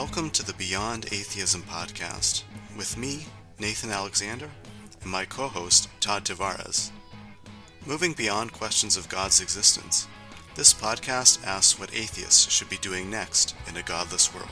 Welcome to the Beyond Atheism podcast with me, Nathan Alexander, and my co-host, Todd Tavares. Moving beyond questions of God's existence, this podcast asks what atheists should be doing next in a godless world.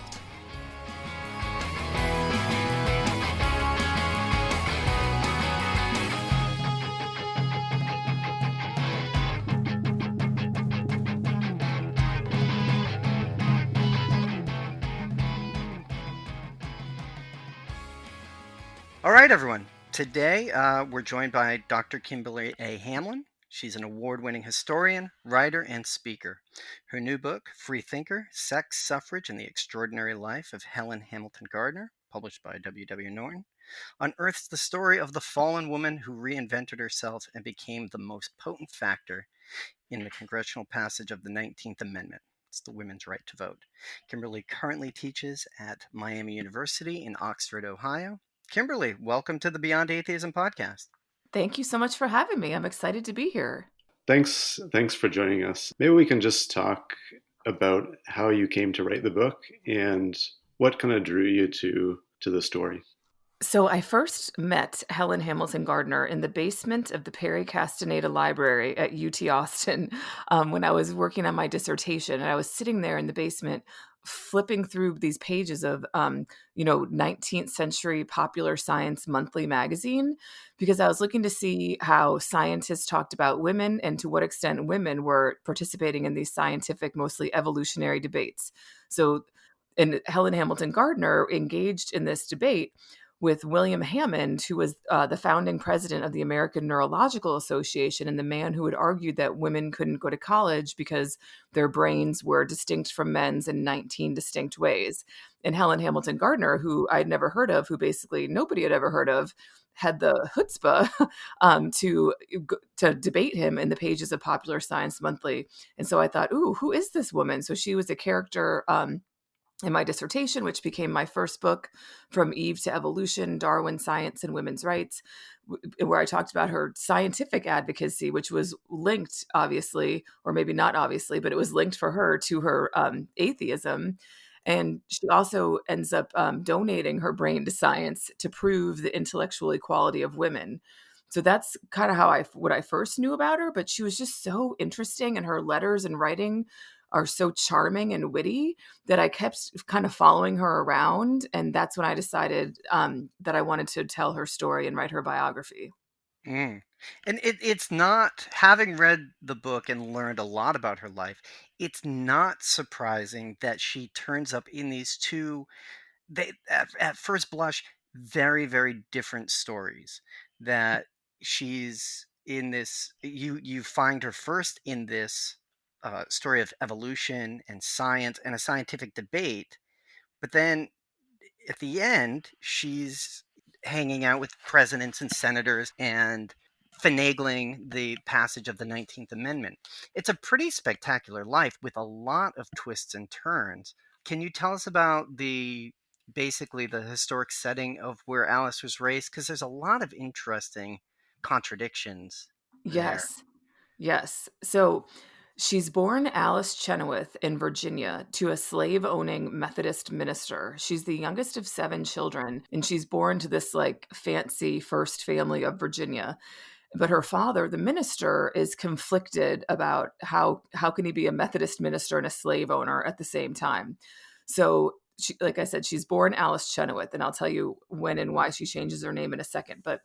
All right, everyone. Today, we're joined by Dr. Kimberly A. Hamlin. She's an award-winning historian, writer, and speaker. Her new book, Freethinker, Sex, Suffrage, and the Extraordinary Life of Helen Hamilton Gardner, published by W.W. Norton, unearths the story of the fallen woman who reinvented herself and became the most potent factor in the congressional passage of the 19th Amendment. It's the women's right to vote. Kimberly currently teaches at Miami University in Oxford, Ohio. Kimberly, welcome to the Beyond Atheism podcast. Thank you so much for having me. I'm excited to be here. Thanks for joining us. Maybe we can just talk about how you came to write the book and what kind of drew you to the story. So I first met Helen Hamilton Gardner in the basement of the Perry Castaneda Library at UT Austin when I was working on my dissertation. And I was sitting there in the basement flipping through these pages of, 19th century popular science monthly magazine, because I was looking to see how scientists talked about women and to what extent women were participating in these scientific, mostly evolutionary debates. And Helen Hamilton Gardner engaged in this debate with William Hammond, who was the founding president of the American Neurological Association and the man who had argued that women couldn't go to college because their brains were distinct from men's in 19 distinct ways. And Helen Hamilton Gardner, who I'd never heard of, who basically nobody had ever heard of, had the chutzpah to debate him in the pages of Popular Science Monthly. And so I thought, ooh, who is this woman? So she was a character in my dissertation, which became my first book, From Eve to Evolution, Darwin, Science, and Women's Rights, where I talked about her scientific advocacy, which was linked, obviously, or maybe not obviously, but it was linked for her to her atheism. And she also ends up donating her brain to science to prove the intellectual equality of women. So that's kind of what I first knew about her, but she was just so interesting, and her letters and writing are so charming and witty that I kept kind of following her around. And that's when I decided that I wanted to tell her story and write her biography. And it's not, having read the book and learned a lot about her life, it's not surprising that she turns up in these two, at first blush, very, very different stories. That she's in this, you find her first in this story of evolution and science and a scientific debate, but then at the end she's hanging out with presidents and senators and finagling the passage of the 19th Amendment. It's a pretty spectacular life with a lot of twists and turns. Can you tell us about basically the historic setting of where Alice was raised? Because there's a lot of interesting contradictions there. Yes. So she's born Alice Chenoweth in Virginia to a slave-owning Methodist minister. She's the youngest of 7 children, and she's born to this fancy first family of Virginia. But her father, the minister, is conflicted about how can he be a Methodist minister and a slave owner at the same time. So she, like I said, she's born Alice Chenoweth, and I'll tell you when and why she changes her name in a second. But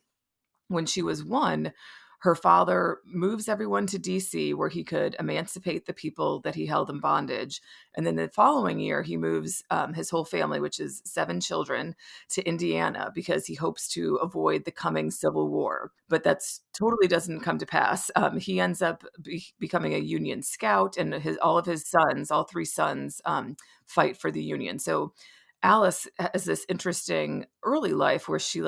when she was 1, her father moves everyone to D.C. where he could emancipate the people that he held in bondage. And then the following year, he moves his whole family, which is 7 children, to Indiana because he hopes to avoid the coming Civil War. But that's totally doesn't come to pass. He ends up becoming a Union scout, and all 3 sons, fight for the Union. So Alice has this interesting early life where she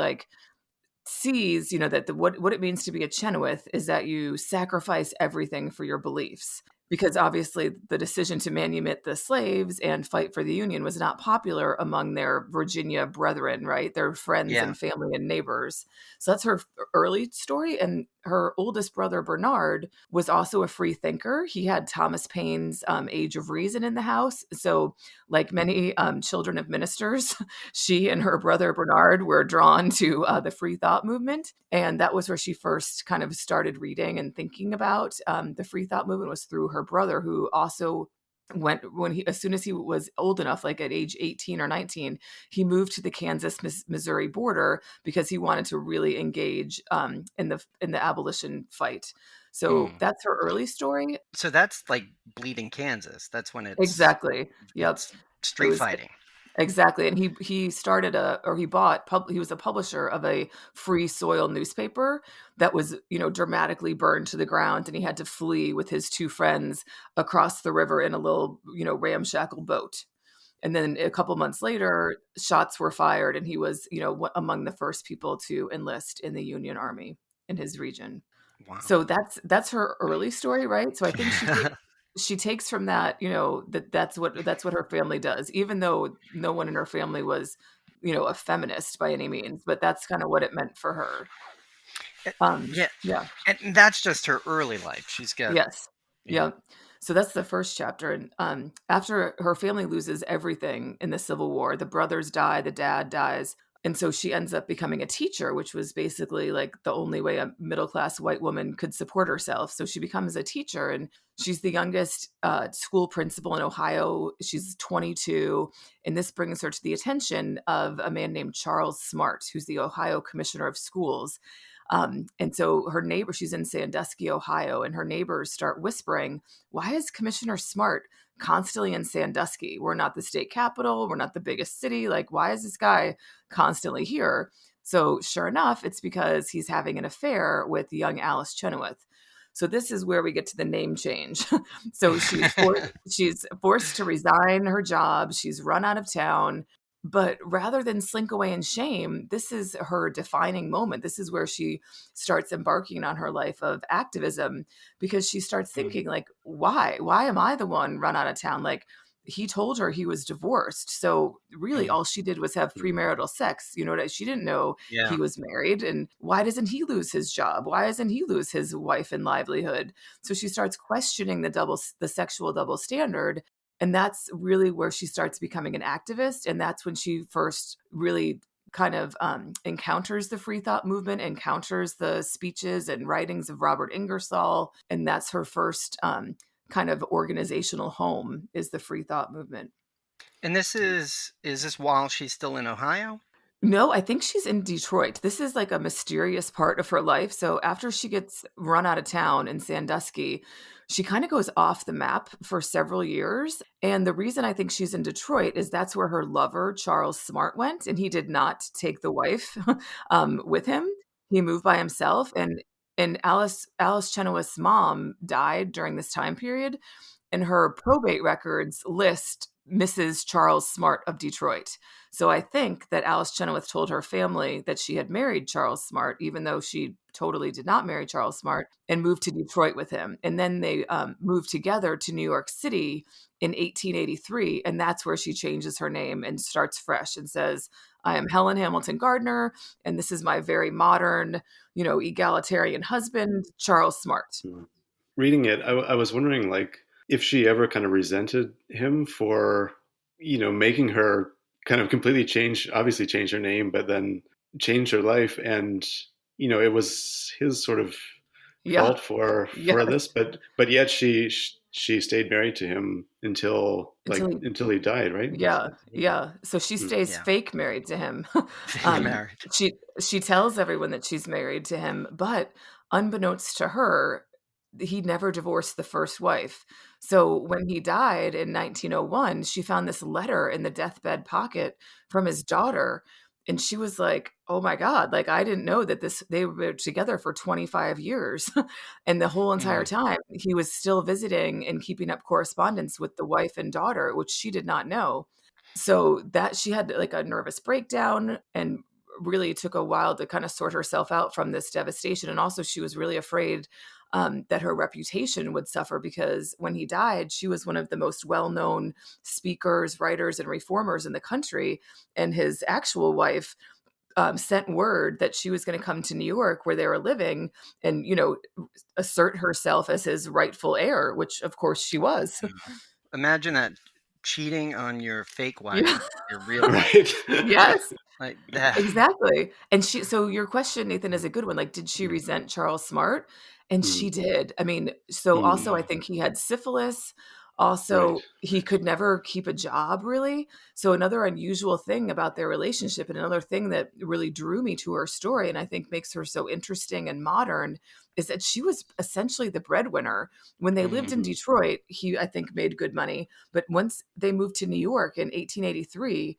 sees, that what it means to be a Chenoweth is that you sacrifice everything for your beliefs. because obviously the decision to manumit the slaves and fight for the Union was not popular among their Virginia brethren, right? Their friends Yeah. and family and neighbors. So that's her early story. And her oldest brother, Bernard, was also a free thinker. He had Thomas Paine's Age of Reason in the house. So, like many children of ministers, she and her brother Bernard were drawn to the free thought movement. And that was where she first kind of started reading and thinking about the free thought movement, was through her brother, who also as soon as he was old enough, like at age 18 or 19, he moved to the Kansas Missouri border because he wanted to really engage in the abolition fight. So that's her early story. So that's like Bleeding Kansas. That's when it's Exactly. Yep. It's street fighting. Exactly. And he started he was a publisher of a Free Soil newspaper that was, dramatically burned to the ground. And he had to flee with his two friends across the river in a little, ramshackle boat. And then a couple months later, shots were fired, and he was, among the first people to enlist in the Union Army in his region. Wow. So that's her early story, right? So I think she takes from that, that's what her family does, even though no one in her family was, a feminist by any means, but that's kind of what it meant for her. Yeah. And that's just her early life. She's got. Yes. Yeah. So that's the first chapter. And after her family loses everything in the Civil War, the brothers die, the dad dies. And so she ends up becoming a teacher, which was basically like the only way a middle-class white woman could support herself. So she becomes a teacher, and she's the youngest school principal in Ohio. She's 22. And this brings her to the attention of a man named Charles Smart, who's the Ohio Commissioner of Schools. And so her neighbor, she's in Sandusky, Ohio, and her neighbors start whispering, why is Commissioner Smart constantly in Sandusky? We're not the state capital. We're not the biggest city. Like, why is this guy constantly here? So sure enough, it's because he's having an affair with young Alice Chenoweth. So this is where we get to the name change. So she's forced to resign her job. She's run out of town. But rather than slink away in shame, this is her defining moment. This is where she starts embarking on her life of activism, because she starts thinking, like, why am I the one run out of town? Like, he told her he was divorced. So really all she did was have premarital sex. She didn't know he was married. And why doesn't he lose his job? Why doesn't he lose his wife and livelihood? So she starts questioning the sexual double standard. And that's really where she starts becoming an activist. And that's when she first really kind of encounters the free thought movement, encounters the speeches and writings of Robert Ingersoll. And that's her first kind of organizational home, is the free thought movement. And is this while she's still in Ohio? No, I think she's in Detroit. This is like a mysterious part of her life. So after she gets run out of town in Sandusky, she kind of goes off the map for several years. And the reason I think she's in Detroit is that's where her lover, Charles Smart, went. And he did not take the wife with him. He moved by himself. And Alice Chenoweth's mom died during this time period. And her probate records list Mrs. Charles Smart of Detroit. So I think that Alice Chenoweth told her family that she had married Charles Smart, even though she totally did not marry Charles Smart, and moved to Detroit with him. And then they moved together to New York City in 1883. And that's where she changes her name and starts fresh and says, I am Helen Hamilton Gardner, and this is my very modern, egalitarian husband, Charles Smart. Reading it, I was wondering, like, if she ever kind of resented him for, making her kind of completely change her name, but then change her life. And, it was his sort of fault for this, but yet she stayed married to him until he died, right? Yeah. So she stays fake married to him. Married. She tells everyone that she's married to him, but unbeknownst to her, he never divorced the first wife. So when he died in 1901, she found this letter in the deathbed pocket from his daughter. And she was like, oh my God, like, I didn't know that they were together for 25 years. And the whole entire time he was still visiting and keeping up correspondence with the wife and daughter, which she did not know. So that she had like a nervous breakdown and really took a while to kind of sort herself out from this devastation. And also she was really afraid that her reputation would suffer, because when he died, she was one of the most well-known speakers, writers, and reformers in the country. And his actual wife sent word that she was going to come to New York, where they were living, and, assert herself as his rightful heir, which of course she was. Imagine that, cheating on your fake wife, Yeah. your real wife. Right. Yes, Like that. exactly. And so your question, Nathan, is a good one. Like, did she resent Charles Smart? And she did. I mean, so also I think he had syphilis. Also, Right. he could never keep a job, really. So another unusual thing about their relationship, and another thing that really drew me to her story, and I think makes her so interesting and modern, is that she was essentially the breadwinner. When they lived in Detroit, he, I think, made good money. But once they moved to New York in 1883,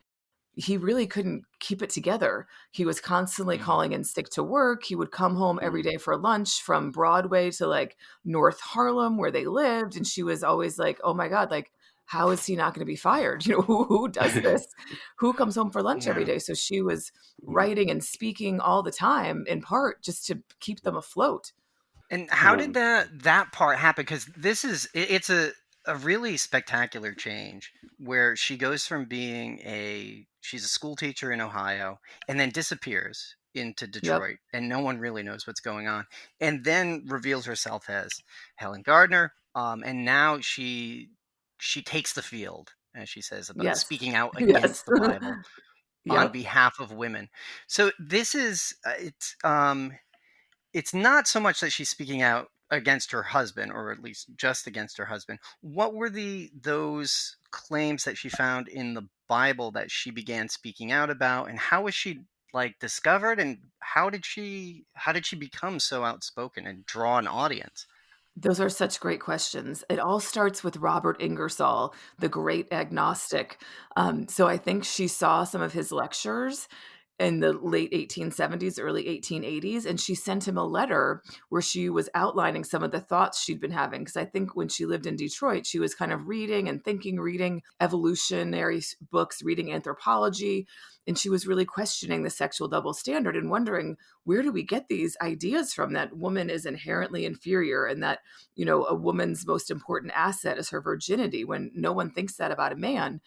he really couldn't keep it together. He was constantly calling in sick to work. He would come home every day for lunch from Broadway to like North Harlem, where they lived. And she was always like, oh my God, like, how is he not going to be fired? Who does this? Who comes home for lunch every Yeah. day? So she was writing and speaking all the time, in part just to keep them afloat. And how did that part happen? Because it's a really spectacular change, where she goes from being she's a school teacher in Ohio, and then disappears into Yep. Detroit, and no one really knows what's going on, and then reveals herself as Helen Gardner, and now she takes the field, as she says, about Yes. speaking out Yes. against the Bible on Yep. behalf of women. So this is it's not so much that she's speaking out against her husband, or at least just against her husband. What were those claims that she found in the Bible that she began speaking out about, and how was she like discovered, and how did she become so outspoken and draw an audience? Those are such great questions. It all starts with Robert Ingersoll, the great agnostic. So I think she saw some of his lectures in the late 1870s, early 1880s, and she sent him a letter where she was outlining some of the thoughts she'd been having. Because I think when she lived in Detroit, she was kind of reading and thinking, reading evolutionary books, reading anthropology, and she was really questioning the sexual double standard and wondering, where do we get these ideas from, that woman is inherently inferior, and that, a woman's most important asset is her virginity, when no one thinks that about a man.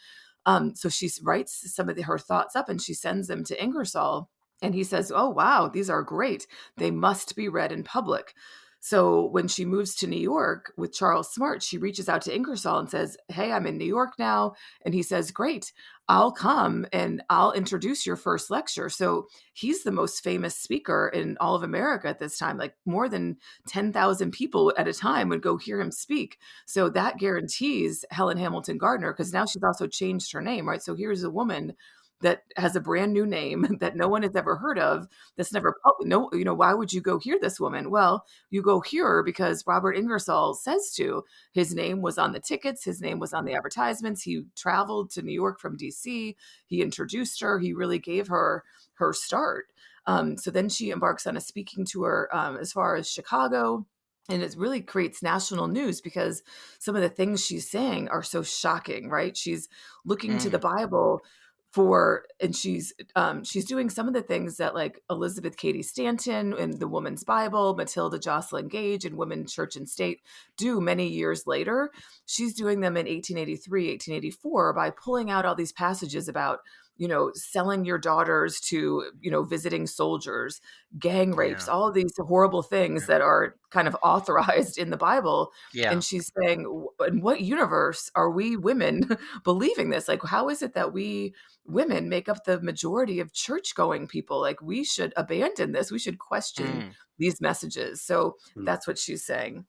So she writes some of her thoughts up and she sends them to Ingersoll. And he says, oh, wow, these are great. They must be read in public. So when she moves to New York with Charles Smart, she reaches out to Ingersoll and says, hey, I'm in New York now. And he says, great, I'll come and I'll introduce your first lecture. So he's the most famous speaker in all of America at this time. Like, more than 10,000 people at a time would go hear him speak. So that guarantees Helen Hamilton Gardner, because now she's also changed her name, right? So here's a woman that has a brand new name that no one has ever heard of, that's never public. No, why would you go hear this woman? Well, you go hear her because Robert Ingersoll says to. His name was on the tickets. His name was on the advertisements. He traveled to New York from DC. He introduced her. He really gave her her start. So then she embarks on a speaking tour as far as Chicago. And it really creates national news because some of the things she's saying are so shocking, right? She's looking to the Bible and she's doing some of the things that like Elizabeth Cady Stanton in the Woman's Bible, Matilda Jocelyn Gage in Women, Church and State do many years later. She's doing them in 1883, 1884 by pulling out all these passages about, selling your daughters to, visiting soldiers, gang rapes, all of these horrible things that are kind of authorized in the Bible. Yeah. And she's saying, in what universe are we women believing this? Like, how is it that we women make up the majority of church-going people? Like, we should abandon this. We should question these messages. So that's what she's saying.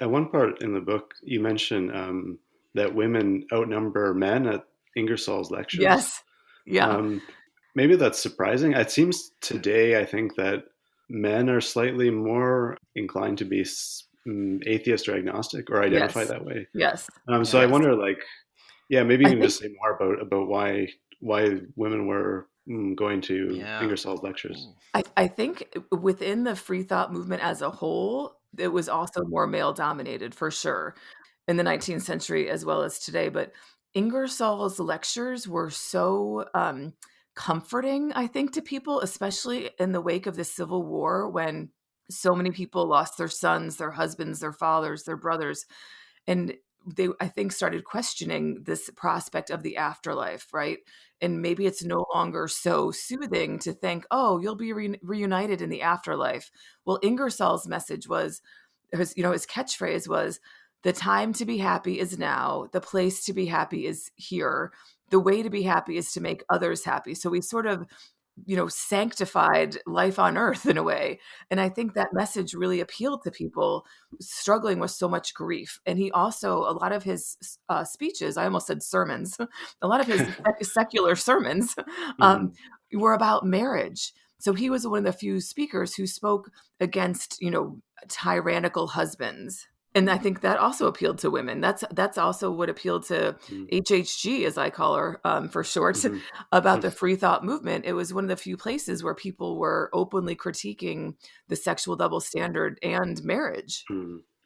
At one part in the book, you mention that women outnumber men at Ingersoll's lectures. Yes. Yeah. Maybe that's surprising. It seems today, I think that men are slightly more inclined to be atheist or agnostic, or identify that way. Yes. So I wonder, maybe you can just say more about why women were going to Ingersoll's lectures. I think within the free thought movement as a whole, it was also more male dominated for sure in the 19th century as well as today. But Ingersoll's lectures were so comforting, I think, to people, especially in the wake of the Civil War, when so many people lost their sons, their husbands, their fathers, their brothers. And they, I think, started questioning this prospect of the afterlife, right? And maybe it's no longer so soothing to think, oh, you'll be reunited in the afterlife. Well, Ingersoll's message was, his catchphrase was, the time to be happy is now. The place to be happy is here. The way to be happy is to make others happy. So we sort of, sanctified life on earth in a way. And I think that message really appealed to people struggling with so much grief. And he also, a lot of his speeches, I almost said sermons, a lot of his secular sermons were about marriage. So he was one of the few speakers who spoke against, tyrannical husbands. And I think that also appealed to women. That's also what appealed to HHG, as I call her for short, about the free thought movement. It was one of the few places where people were openly critiquing the sexual double standard and marriage.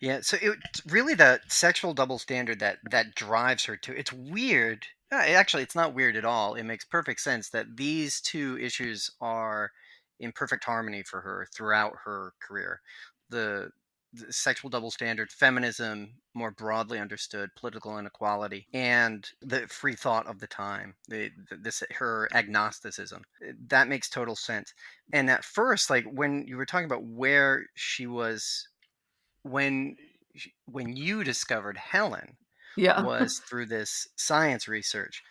Yeah, so it's really the sexual double standard that drives her to. It's weird. Actually, it's not weird at all. It makes perfect sense that these two issues are in perfect harmony for her throughout her career. The sexual double standard, feminism, more broadly understood, political inequality, and the free thought of the time, her agnosticism. That makes total sense. And at first, like when you were talking about where she was, when you discovered Helen, was through this science research,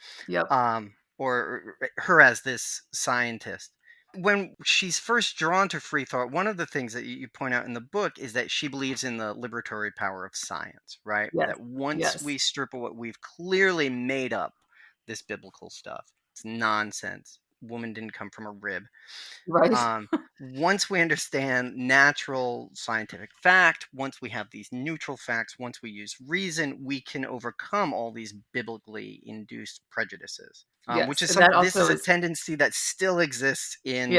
or her as this scientist. When she's first drawn to free thought, one of the things that you point out in the book is that she believes in the liberatory power of science, right? Yes. That once we strip of what we've clearly made up, this biblical stuff, it's nonsense. Woman didn't come from a rib. Right. Once we understand natural scientific fact, once we have these neutral facts, once we use reason, we can overcome all these biblically induced prejudices. Which is something. This is a tendency that still exists in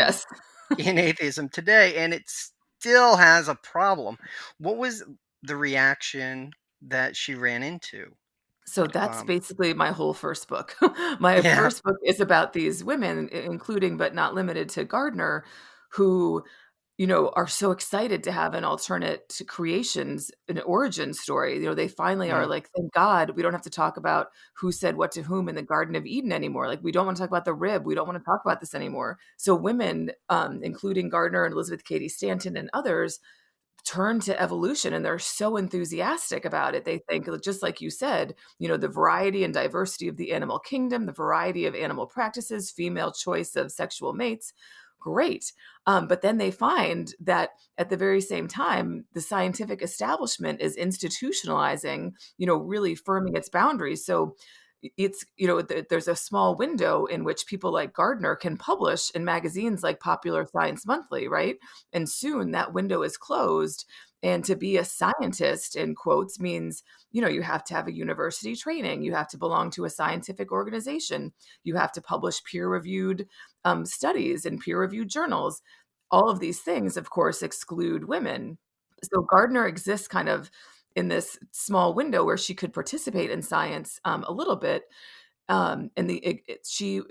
in atheism today, and it still has a problem. What was the reaction that she ran into? So that's basically my whole first book. My first book is about these women, including but not limited to Gardner, who, are so excited to have an alternate to creations, an origin story. They finally are like, thank God we don't have to talk about who said what to whom in the Garden of Eden anymore. Like, we don't want to talk about the rib. We don't want to talk about this anymore. So women, including Gardner and Elizabeth Cady Stanton and others, turn to evolution, and they're so enthusiastic about it. They think, just like you said, the variety and diversity of the animal kingdom, the variety of animal practices, female choice of sexual mates, great. But then they find that at the very same time, the scientific establishment is institutionalizing, really firming its boundaries. So it's, there's a small window in which people like Gardner can publish in magazines like Popular Science Monthly, right? And soon that window is closed. And to be a scientist, in quotes, means, you have to have a university training. You have to belong to a scientific organization. You have to publish peer-reviewed studies in peer-reviewed journals. All of these things, of course, exclude women. So Gardner exists kind of in this small window where she could participate in science a little bit. And she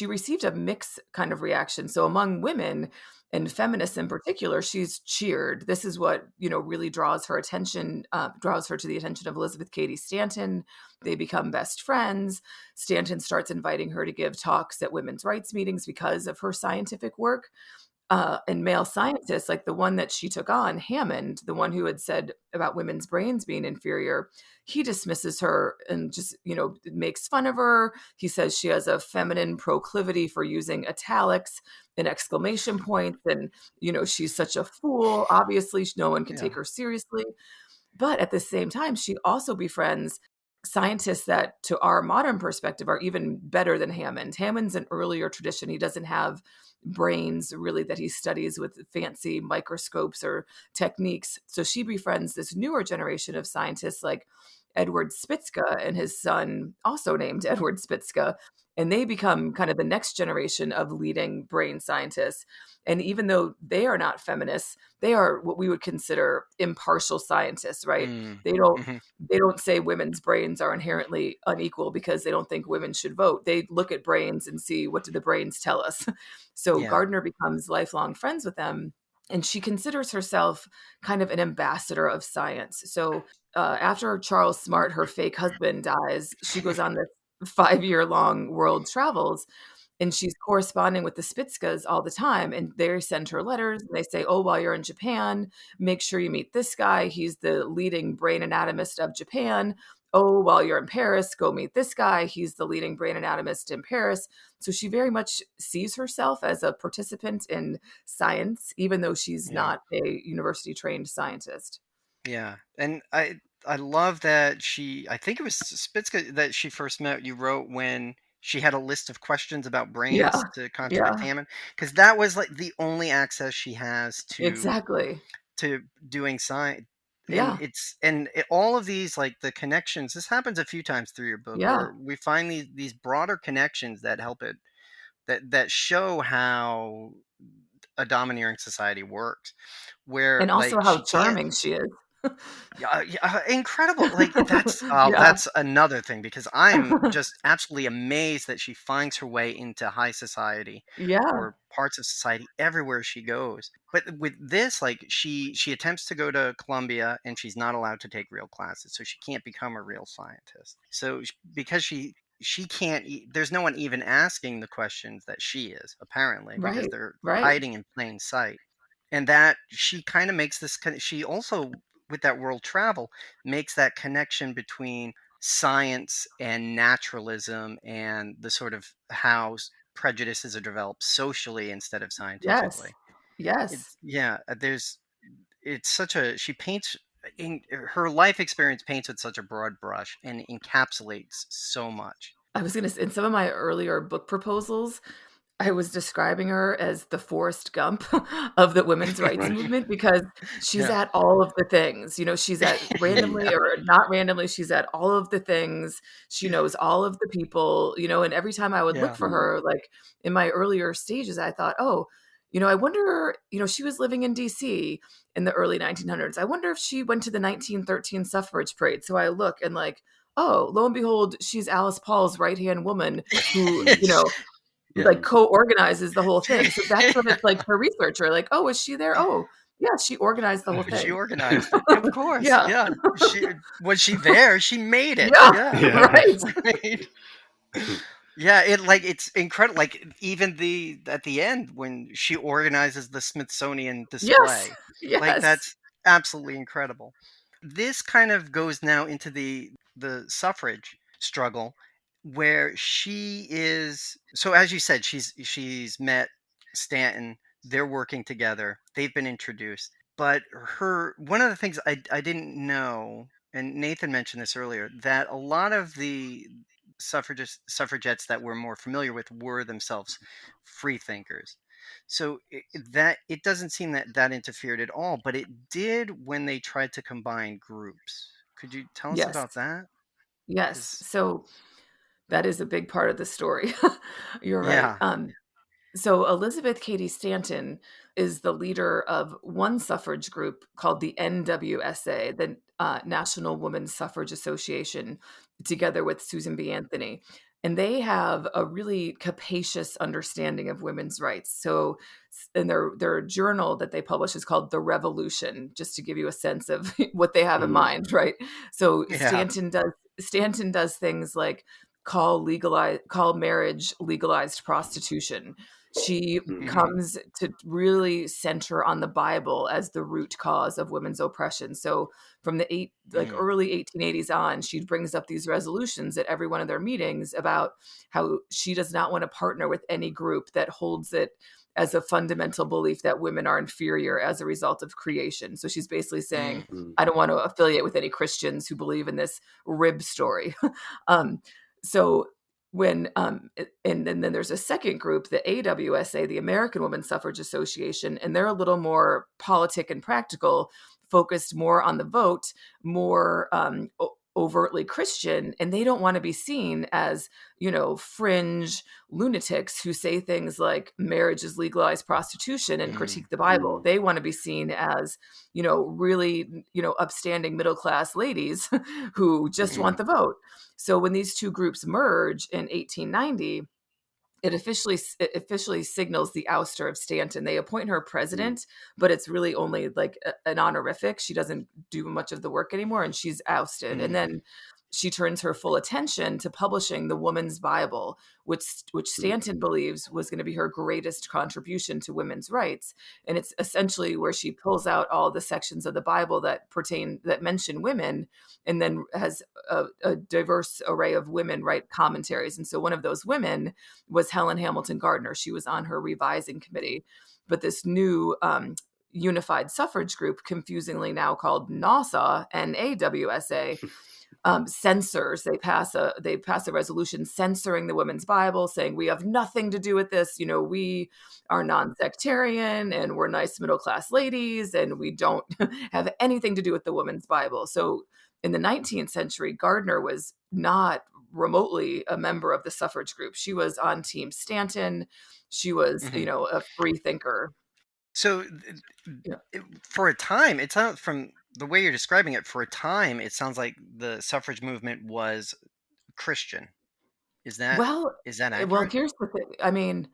received a mixed kind of reaction. So among women and feminists in particular, she's cheered. This is what, really draws her attention, draws her to the attention of Elizabeth Cady Stanton. They become best friends. Stanton starts inviting her to give talks at women's rights meetings because of her scientific work. And male scientists, like the one that she took on, Hammond, the one who had said about women's brains being inferior, he dismisses her and just, makes fun of her. He says she has a feminine proclivity for using italics and exclamation points. And, she's such a fool. Obviously, no one can take her seriously. But at the same time, she also befriends scientists that, to our modern perspective, are even better than Hammond. Hammond's an earlier tradition. He doesn't have brains really that he studies with fancy microscopes or techniques. So she befriends this newer generation of scientists like Edward Spitzka and his son, also named Edward Spitzka. And they become kind of the next generation of leading brain scientists. And even though they are not feminists, they are what we would consider impartial scientists, right? Mm. They don't Mhm. they don't say women's brains are inherently unequal because they don't think women should vote. They look at brains and see, what do the brains tell us? So Yeah. Gardner becomes lifelong friends with them, and she considers herself kind of an ambassador of science. So after Charles Smart, her fake husband, dies, she goes on this 5-year long world travels, and she's corresponding with the Spitzkas all the time. And they send her letters and they say, oh, while you're in Japan, make sure you meet this guy. He's the leading brain anatomist of Japan. Oh, while you're in Paris, go meet this guy. He's the leading brain anatomist in Paris. So she very much sees herself as a participant in science, even though she's Yeah. not a university trained scientist. Yeah. And I love that I think it was Spitzka that she first met, you wrote when she had a list of questions about brains Yeah. to Yeah. contradict Hammond, because that was like the only access she has Exactly. to doing science. And Yeah. all of these, like the connections, this happens a few times through your book Yeah. where we find these broader connections that help it, that show how a domineering society works, where And like also how she can't. charming she is. Yeah, incredible. Like Yeah. that's another thing, because I'm just absolutely amazed that she finds her way into high society Yeah. or parts of society everywhere she goes. But with this, like she attempts to go to Columbia and she's not allowed to take real classes, so she can't become a real scientist. So because she can't there's no one even asking the questions that she is, apparently, because Right. they're Right. hiding in plain sight. And that she kind of makes this she also, with that world travel, makes that connection between science and naturalism and the sort of how prejudices are developed socially instead of Yes. scientifically. Yes. It's such a she paints in her life experience, paints with such a broad brush and encapsulates so much. I was going to say, in some of my earlier book proposals, I was describing her as the Forrest Gump of the women's rights Right. movement, because she's Yeah. at all of the things. She's at randomly Yeah. or not randomly, she's at all of the things. She knows all of the people, and every time I would look Yeah. for her, like in my earlier stages, I thought, oh, I wonder, she was living in DC in the early 1900s. I wonder if she went to the 1913 suffrage parade. So I look and like, oh, lo and behold, she's Alice Paul's right-hand woman who, Yeah. like co-organizes the whole thing. So that's what it's like for researcher. Like, oh, is she there? Oh, yeah, she organized the whole She thing. organized it. Of course. Yeah. Yeah. Was she there? She made it. Yeah. Yeah. Right. Right. Yeah, it's incredible. Like even at the end when she organizes the Smithsonian Yes. display, like Yes. that's absolutely incredible. This kind of goes now into the suffrage struggle, where she is. So as you said, she's met Stanton. They're working together. They've been introduced. But one of the things I didn't know, and Nathan mentioned this earlier, that a lot of the suffragettes that we're more familiar with were themselves free thinkers. So that it doesn't seem that interfered at all, but it did when they tried to combine groups. Could you tell us Yes. about that? Yes. 'Cause- So that is a big part of the story. You're right. yeah, So Elizabeth Cady Stanton is the leader of one suffrage group called the NWSA, the National Women's Suffrage Association, together with Susan B. Anthony. And they have a really capacious understanding of women's rights. So, in their journal that they publish is called The Revolution, just to give you a sense of what they have in mind, right? So yeah, Stanton does things like call marriage legalized prostitution. She Mhm. comes to really center on the Bible as the root cause of women's oppression. So from the early 1880s on, she brings up these resolutions at every one of their meetings about how she does not want to partner with any group that holds it as a fundamental belief that women are inferior as a result of creation. So she's basically saying, Mhm. I don't want to affiliate with any Christians who believe in this rib story. So when and then there's a second group, the AWSA, the American Women's Suffrage Association, and they're a little more politic and practical, focused more on the vote, more overtly Christian, and they don't want to be seen as, fringe lunatics who say things like marriage is legalized prostitution and critique the Bible. They want to be seen as, really, upstanding middle-class ladies who just want the vote. So when these two groups merge in 1890, it officially signals the ouster of Stanton. They appoint her president, but it's really only like an honorific. She doesn't do much of the work anymore, and she's ousted. And then she turns her full attention to publishing the Woman's Bible, which Stanton believes was going to be her greatest contribution to women's rights. And it's essentially where she pulls out all the sections of the Bible that mention women, and then has a diverse array of women write commentaries. And so one of those women was Helen Hamilton Gardner. She was on her revising committee. But this new unified suffrage group, confusingly now called NAWSA, NAWSA, censors. They pass a resolution censoring the Women's Bible, saying we have nothing to do with this. We are non-sectarian and we're nice middle-class ladies, and we don't have anything to do with the Women's Bible. So in the 19th century, Gardner was not remotely a member of the suffrage group. She was on Team Stanton. She was, a free thinker. So for a time, it's not from the way you're describing it, for a time, it sounds like the suffrage movement was Christian. Is that accurate? Well, here's the thing. I mean,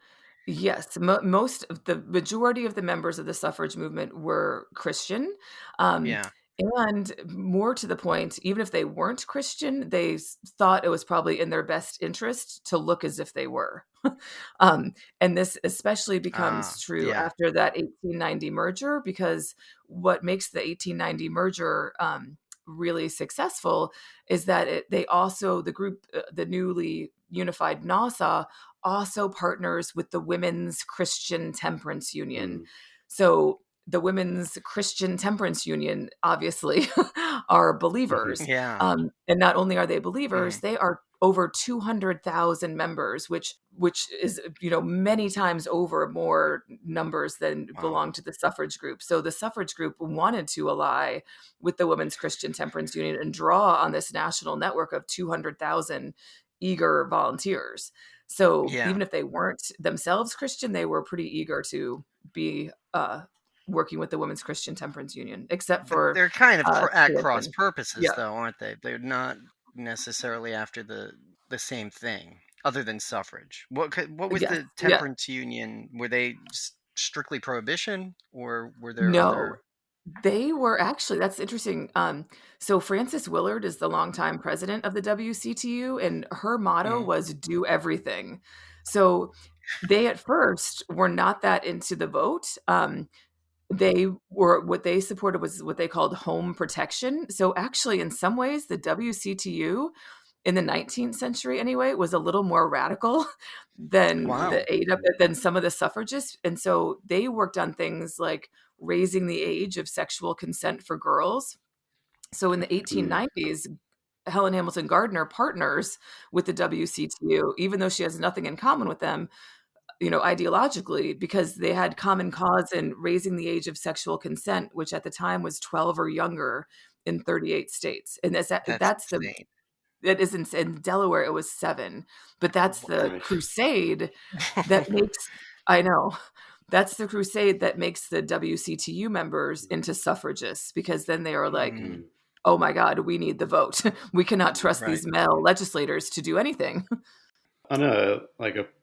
yes, the majority of the members of the suffrage movement were Christian. And more to the point, even if they weren't Christian, they thought it was probably in their best interest to look as if they were. And this especially becomes true after that 1890 merger, because what makes the 1890 merger really successful is that the newly unified NAWSA also partners with the Women's Christian Temperance Union. So the Women's Christian Temperance Union obviously are believers. And not only are they believers, they are over 200,000 members, which is, many times over more numbers than belong to the suffrage group. So the suffrage group wanted to ally with the Women's Christian Temperance Union and draw on this national network of 200,000 eager volunteers. So even if they weren't themselves Christian, they were pretty eager to be working with the Women's Christian Temperance Union, except for they're kind of at cross purposes, though, aren't they? They're not necessarily after the same thing, other than suffrage. What was the Temperance Union? Were they strictly prohibition, or were there other? They were actually, that's interesting. So Frances Willard is the longtime president of the WCTU, and her motto was do everything. So they at first were not that into the vote. What they supported was what they called home protection. So actually, in some ways, the WCTU in the 19th century anyway was a little more radical than than some of the suffragists. And so they worked on things like raising the age of sexual consent for girls. So in the 1890s, Helen Hamilton Gardner partners with the WCTU, even though she has nothing in common with them, ideologically, because they had common cause in raising the age of sexual consent, which at the time was 12 or younger in 38 states. And that isn't in Delaware. It was 7, but that's the crusade that makes, that's the crusade that makes the WCTU members into suffragists, because then they are like, oh my God, we need the vote. We cannot trust these male legislators to do anything. On a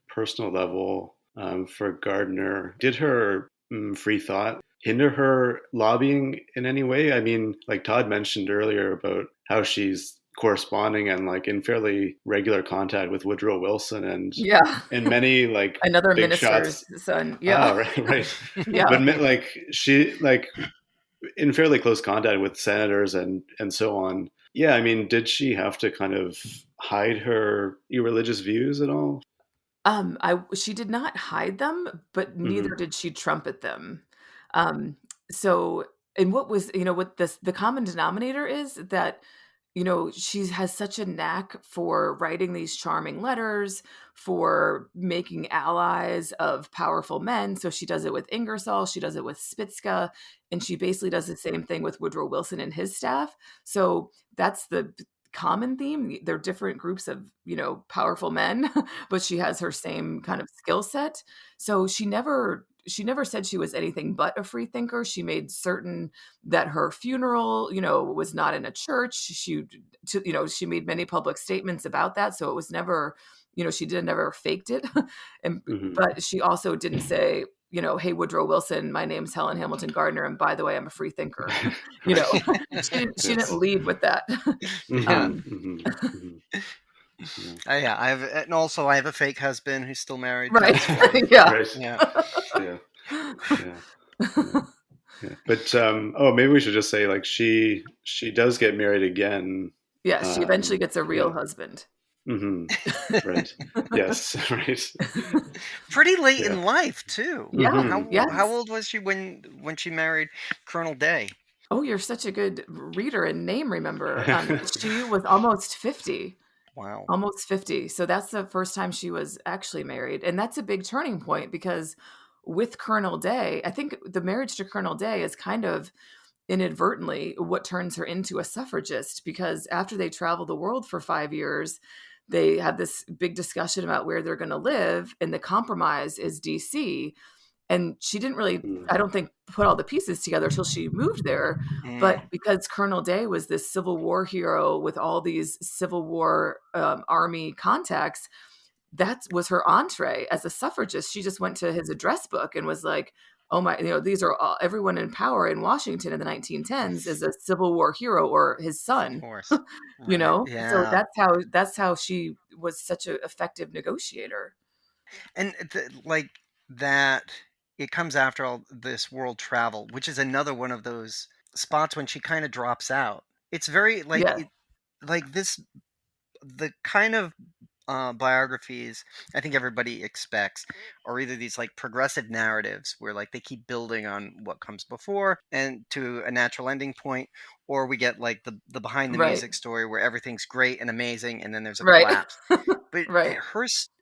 personal level, for Gardner, did her free thought hinder her lobbying in any way? I mean, like Todd mentioned earlier about how she's corresponding and in fairly regular contact with Woodrow Wilson and many another big minister's shots. son. Right. But she in fairly close contact with senators and so on. Yeah, I mean, did she have to kind of hide her irreligious views at all? She did not hide them, but neither did she trumpet them. So, and what was, what the common denominator is that, she has such a knack for writing these charming letters, for making allies of powerful men. So she does it with Ingersoll, she does it with Spitzka, and she basically does the same thing with Woodrow Wilson and his staff. So that's the common theme. They're different groups of, powerful men, but she has her same kind of skill set. So she never said she was anything but a free thinker. She made certain that her funeral, was not in a church. She made many public statements about that. So it was never, she never faked it. But she also didn't say, hey, Woodrow Wilson, my name's Helen Hamilton Gardner, and by the way, I'm a free thinker. She didn't lead with that. Yeah. Yeah. I have a fake husband who's still married. Right. That's fine. Yeah. Right. Yeah. Yeah. But maybe we should just say like she does get married again. Yeah, she eventually gets a real husband. Right. Yes. Right. Pretty late in life too. Yeah. How old was she when she married Colonel Day? Oh, you're such a good reader and name remember. She was almost 50. Wow. Almost 50. So that's the first time she was actually married. And that's a big turning point because with Colonel Day, I think the marriage to Colonel Day is kind of inadvertently what turns her into a suffragist, because after they travel the world for 5 years, they have this big discussion about where they're going to live. And the compromise is DC. And she didn't really, I don't think, put all the pieces together till she moved there. But because Colonel Day was this Civil War hero with all these Civil War army contacts, that was her entree as a suffragist. She just went to his address book and was like, oh my, these are all, everyone in power in Washington in the 1910s is a Civil War hero or his son. Of course. Right. So that's how she was such an effective negotiator. And that. It comes after all this world travel, which is another one of those spots when she kind of drops out. It's very the kind of biographies I think everybody expects are either these like progressive narratives where like they keep building on what comes before and to a natural ending point, or we get like the behind the music story where everything's great and amazing and then there's a collapse. But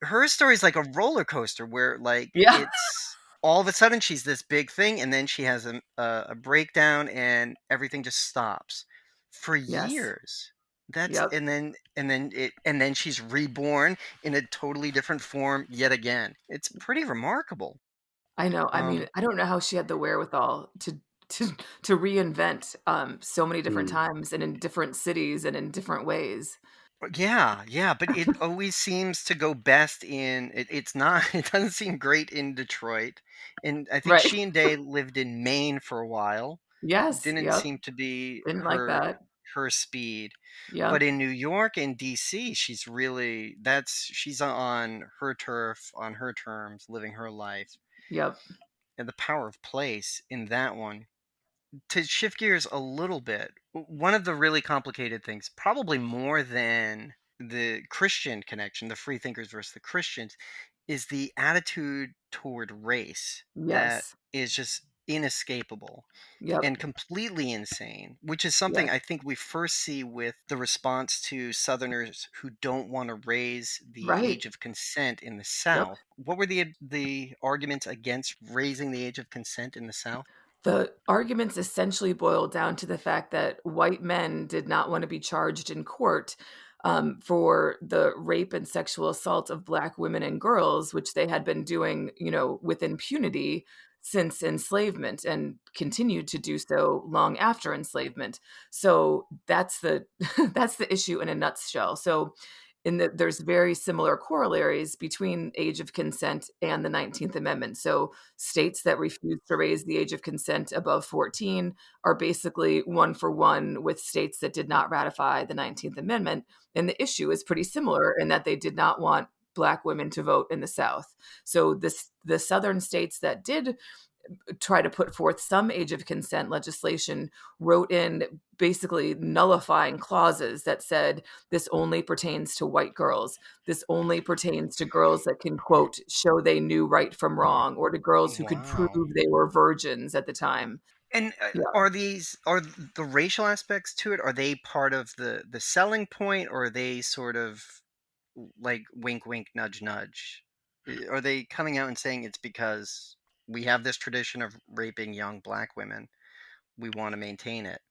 her story is like a roller coaster where like it's all of a sudden she's this big thing and then she has a breakdown and everything just stops for years. And then she's reborn in a totally different form yet again. It's pretty remarkable. I know. I mean, I don't know how she had the wherewithal to reinvent so many different times and in different cities and in different ways. Yeah, but it always seems to go best in it doesn't seem great in Detroit. And I think she and Day lived in Maine for a while. Yes. Didn't seem to be like that. Her speed. Yeah. But in New York and DC, she's on her turf, on her terms, living her life. Yep. And the power of place in that one. To shift gears a little bit, one of the really complicated things, probably more than the Christian connection, the free thinkers versus the Christians, is the attitude toward race that is just inescapable and completely insane, which is something I think we first see with the response to Southerners who don't want to raise the age of consent in the South. What were the arguments against raising the age of consent in the South? The arguments essentially boiled down to the fact that white men did not want to be charged in court for the rape and sexual assault of Black women and girls, which they had been doing, with impunity since enslavement and continued to do so long after enslavement. So that's the issue in a nutshell. So there's very similar corollaries between age of consent and the 19th Amendment. So states that refuse to raise the age of consent above 14 are basically one for one with states that did not ratify the 19th Amendment. And the issue is pretty similar in that they did not want Black women to vote in the South. So the Southern states that did try to put forth some age of consent legislation wrote in basically nullifying clauses that said this only pertains to white girls. This only pertains to girls that can, quote, show they knew right from wrong, or to girls who could prove they were virgins at the time. And are the racial aspects to it, are they part of the selling point, or are they sort of like wink, wink, nudge, nudge? Are they coming out and saying it's because we have this tradition of raping young Black women, we want to maintain it?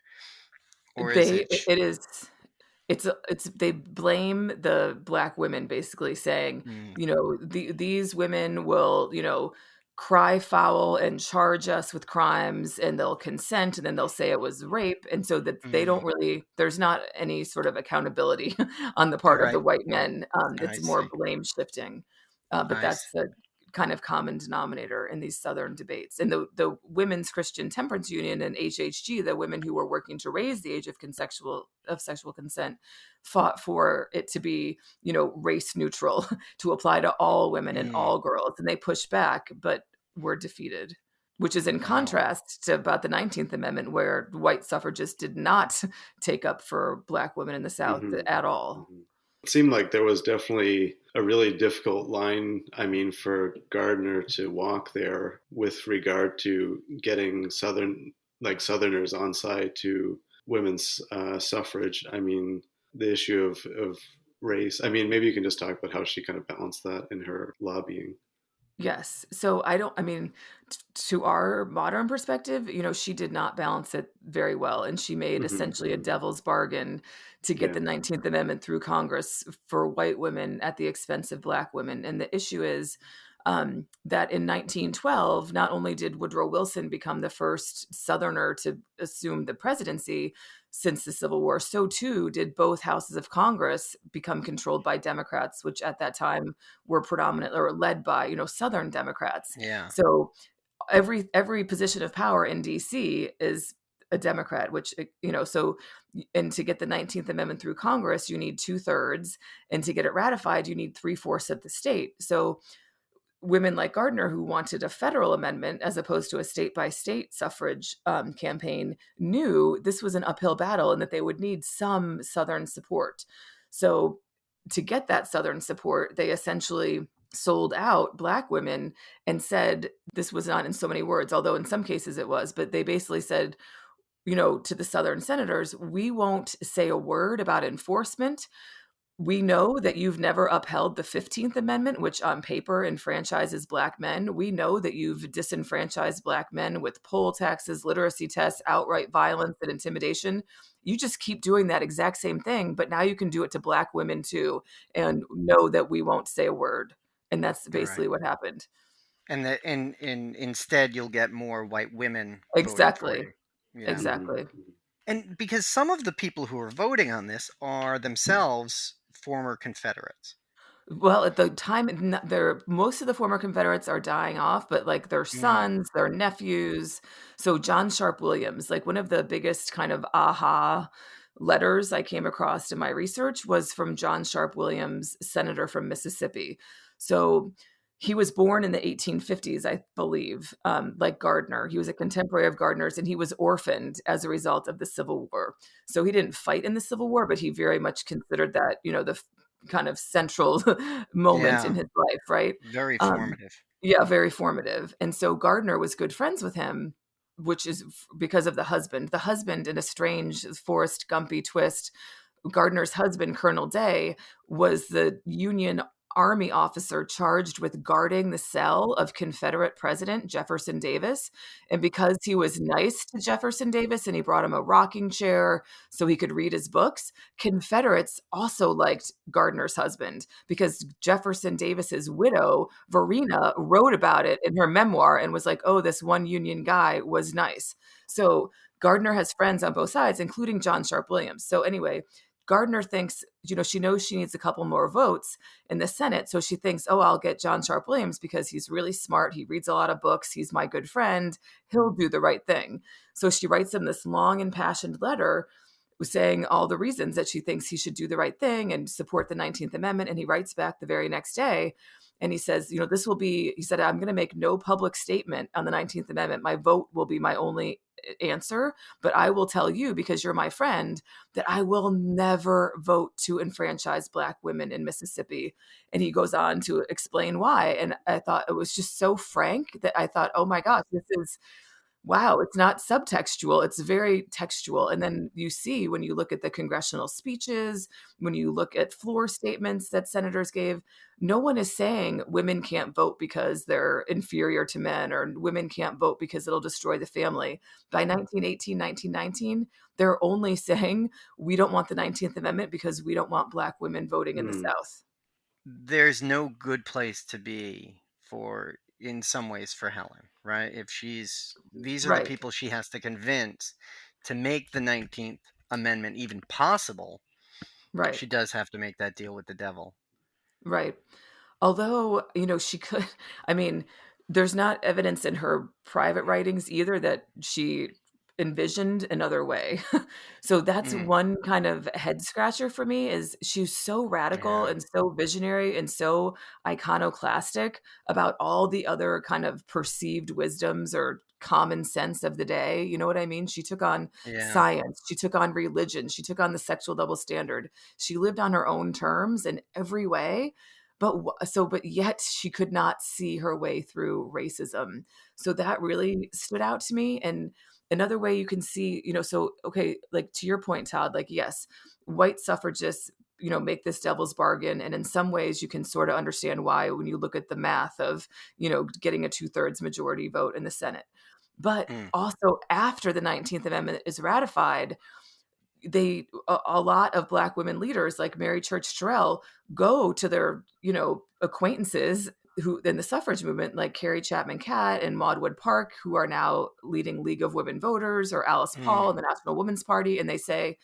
Or it they blame the Black women, basically saying, Mm. these women will, cry foul and charge us with crimes, and they'll consent, and then they'll say it was rape. And so that they don't really, there's not any sort of accountability on the part of the Right. white men. I It's more see. blame shifting. But I that's the kind of common denominator in these Southern debates. And the Women's Christian Temperance Union and HHG, the women who were working to raise the age of sexual consent, fought for it to be, race neutral, to apply to all women and all girls. And they pushed back, but were defeated, which is in Wow. contrast to about the 19th Amendment, where white suffragists did not take up for Black women in the South at all. It seemed like there was definitely a really difficult line, for Gardner to walk there with regard to getting Southerners on side to women's suffrage. The issue of race. Maybe you can just talk about how she kind of balanced that in her lobbying. Yes. So to our modern perspective, she did not balance it very well. And she made essentially a devil's bargain to get the 19th Amendment through Congress for white women at the expense of Black women. And the issue is that in 1912, not only did Woodrow Wilson become the first Southerner to assume the presidency since the Civil War, so too did both houses of Congress become controlled by Democrats, which at that time were predominant or led by, Southern Democrats. Yeah. So every position of power in DC is a Democrat, which, and to get the 19th Amendment through Congress, you need 2/3. And to get it ratified, you need 3/4 of the state. So women like Gardner, who wanted a federal amendment as opposed to a state-by-state suffrage campaign, knew this was an uphill battle and that they would need some Southern support. So to get that Southern support, they essentially sold out Black women and said, this was not in so many words, although in some cases it was, but they basically said, to the Southern senators, we won't say a word about enforcement. We know that you've never upheld the 15th Amendment, which on paper enfranchises Black men. We know that you've disenfranchised Black men with poll taxes, literacy tests, outright violence, and intimidation. You just keep doing that exact same thing, but now you can do it to Black women too, and know that we won't say a word. And that's basically what happened. And instead, you'll get more white women. Exactly. Yeah. Exactly. And because some of the people who are voting on this are themselves former Confederates. Well, at the time, most of the former Confederates are dying off, but like their sons, their nephews. So John Sharp Williams, like one of the biggest kind of aha letters I came across in my research was from John Sharp Williams, senator from Mississippi. So he was born in the 1850s, I believe, like Gardner. He was a contemporary of Gardner's, and he was orphaned as a result of the Civil War. So he didn't fight in the Civil War, but he very much considered that, the kind of central moment in his life, right? Very formative. Very formative. And so Gardner was good friends with him, which is because of the husband. The husband, in a strange Forrest Gumpy twist, Gardner's husband, Colonel Day, was the Union Army officer charged with guarding the cell of Confederate President Jefferson Davis. And because he was nice to Jefferson Davis and he brought him a rocking chair so he could read his books, Confederates also liked Gardner's husband because Jefferson Davis's widow, Verena, wrote about it in her memoir and was like, oh, this one Union guy was nice. So Gardner has friends on both sides, including John Sharp Williams. So anyway, Gardner thinks, she knows she needs a couple more votes in the Senate. So she thinks, oh, I'll get John Sharp Williams because he's really smart. He reads a lot of books. He's my good friend. He'll do the right thing. So she writes him this long impassioned letter saying all the reasons that she thinks he should do the right thing and support the 19th Amendment. And he writes back the very next day. And he says, he said, I'm going to make no public statement on the 19th Amendment. My vote will be my only answer, but I will tell you, because you're my friend, that I will never vote to enfranchise Black women in Mississippi. And he goes on to explain why. And I thought it was just so frank that I thought, oh my gosh, this is wow, it's not subtextual, it's very textual. And then you see when you look at the congressional speeches, when you look at floor statements that senators gave, no one is saying women can't vote because they're inferior to men, or women can't vote because it'll destroy the family. By 1918, 1919, they're only saying we don't want the 19th Amendment because we don't want Black women voting in the South. There's no good place to be for, in some ways, for Helen, right? If these are the Right, people she has to convince to make the 19th Amendment even possible, right, she does have to make that deal with the devil. right. Although, she could, I mean, there's not evidence in her private writings either that she envisioned another way. So that's one kind of head scratcher for me, is she's so radical Yeah. and so visionary and so iconoclastic about all the other kind of perceived wisdoms or common sense of the day. You know what I mean? She took on Yeah. science, she took on religion, she took on the sexual double standard. She lived on her own terms in every way. But yet she could not see her way through racism. So that really stood out to me. And another way you can see, so, okay, like to your point, Todd, like, yes, white suffragists, make this devil's bargain. And in some ways you can sort of understand why when you look at the math of, getting a 2/3 majority vote in the Senate. But also after the 19th Amendment is ratified, a lot of Black women leaders like Mary Church Terrell go to their, acquaintances who in the suffrage movement, like Carrie Chapman Catt and Maude Wood Park, who are now leading League of Women Voters, or Alice Paul in the National Women's Party. And they say,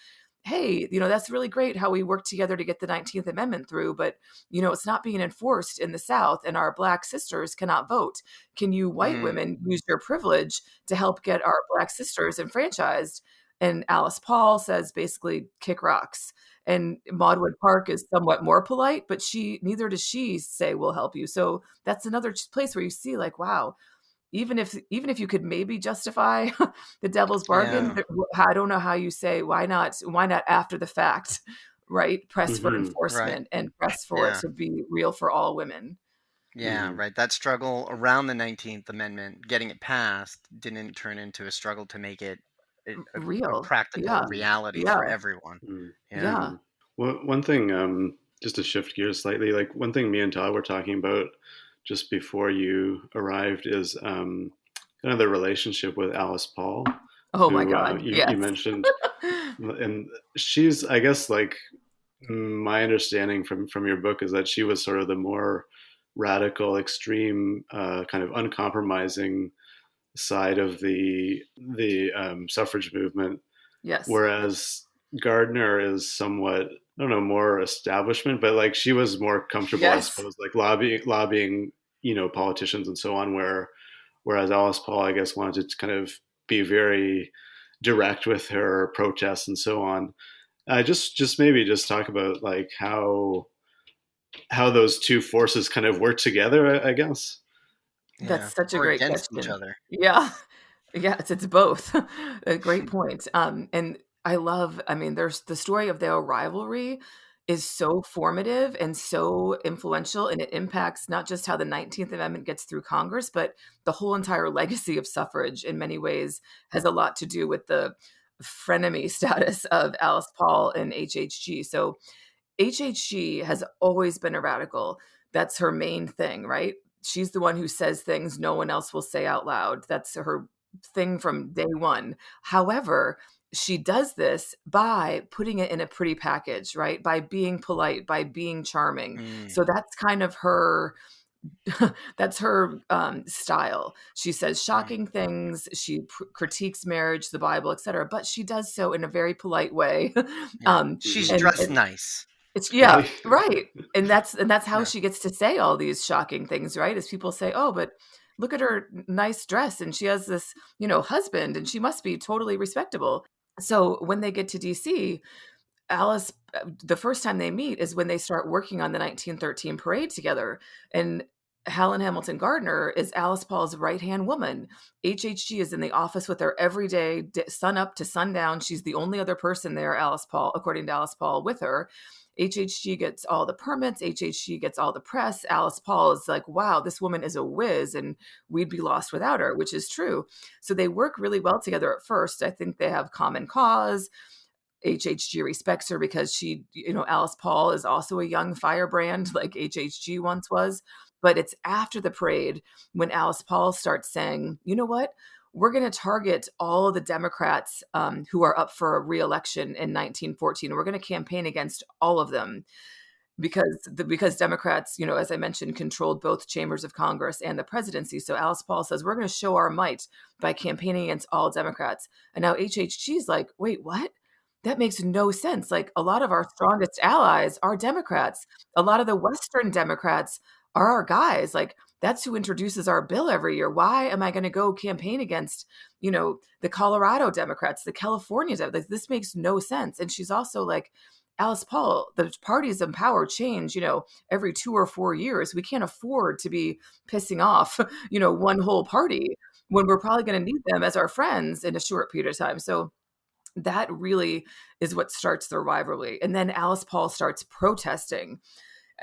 hey, that's really great how we work together to get the 19th Amendment through, but, it's not being enforced in the South and our Black sisters cannot vote. Can you white women use your privilege to help get our Black sisters enfranchised? And Alice Paul says basically kick rocks. And Maude Wood Park is somewhat more polite, but neither does she say we'll help you. So that's another place where you see, like, wow, even if you could maybe justify the devil's bargain, I don't know how you say why not after the fact, right? Press for enforcement and press for it to be real for all women. Yeah, right. That struggle around the 19th Amendment, getting it passed, didn't turn into a struggle to make it a Real. practical Yeah. reality Yeah. for everyone. Yeah. Well, one thing, just to shift gears slightly, like one thing me and Todd were talking about just before you arrived is kind of the relationship with Alice Paul. Oh my God. Yes. You mentioned, and she's, I guess, like my understanding from your book is that she was sort of the more radical, extreme, kind of uncompromising side of the suffrage movement. Yes. Whereas Gardner is somewhat, I don't know, more establishment, but like she was more comfortable, I suppose, like lobbying, politicians and so on. Whereas Alice Paul, I guess, wanted to kind of be very direct with her protests and so on. Just maybe just talk about like how those two forces kind of work together, I guess. That's such a great against question. each other. Yeah. Yes, it's both. A great point. And there's the story of their rivalry is so formative and so influential, and it impacts not just how the 19th Amendment gets through Congress, but the whole entire legacy of suffrage in many ways has a lot to do with the frenemy status of Alice Paul and HHG. So HHG has always been a radical. That's her main thing, right? She's the one who says things no one else will say out loud. That's her thing from day one. However, she does this by putting it in a pretty package, right? By being polite, by being charming. So that's kind of her that's her style. She says shocking things. She critiques marriage, the Bible, etc. But she does so in a very polite way. She's dressed nice. It's right. And that's how she gets to say all these shocking things, right? As people say, oh, but look at her nice dress and she has this, husband and she must be totally respectable. So when they get to DC, Alice, the first time they meet is when they start working on the 1913 parade together. And Helen Hamilton Gardner is Alice Paul's right-hand woman. HHG is in the office with her every day, sun up to sundown. She's the only other person there, according to Alice Paul, with her. HHG gets all the permits. HHG gets all the press. Alice Paul is like, wow, this woman is a whiz and we'd be lost without her, which is true. So they work really well together at first. I think they have common cause. HHG respects her because she, Alice Paul is also a young firebrand like HHG once was. But it's after the parade when Alice Paul starts saying, you know what? We're going to target all of the Democrats who are up for re-election in 1914. We're going to campaign against all of them because Democrats, as I mentioned, controlled both chambers of Congress and the presidency. So Alice Paul says, we're going to show our might by campaigning against all Democrats. And now HHG is like, wait, what? That makes no sense. Like, a lot of our strongest allies are Democrats. A lot of the Western Democrats are our guys. Like, that's who introduces our bill every year. Why am I going to go campaign against, the Colorado Democrats, the California Democrats? Like, this makes no sense. And she's also like, Alice Paul, the parties in power change, every 2 or 4 years. We can't afford to be pissing off, one whole party when we're probably going to need them as our friends in a short period of time. So that really is what starts the rivalry. And then Alice Paul starts protesting,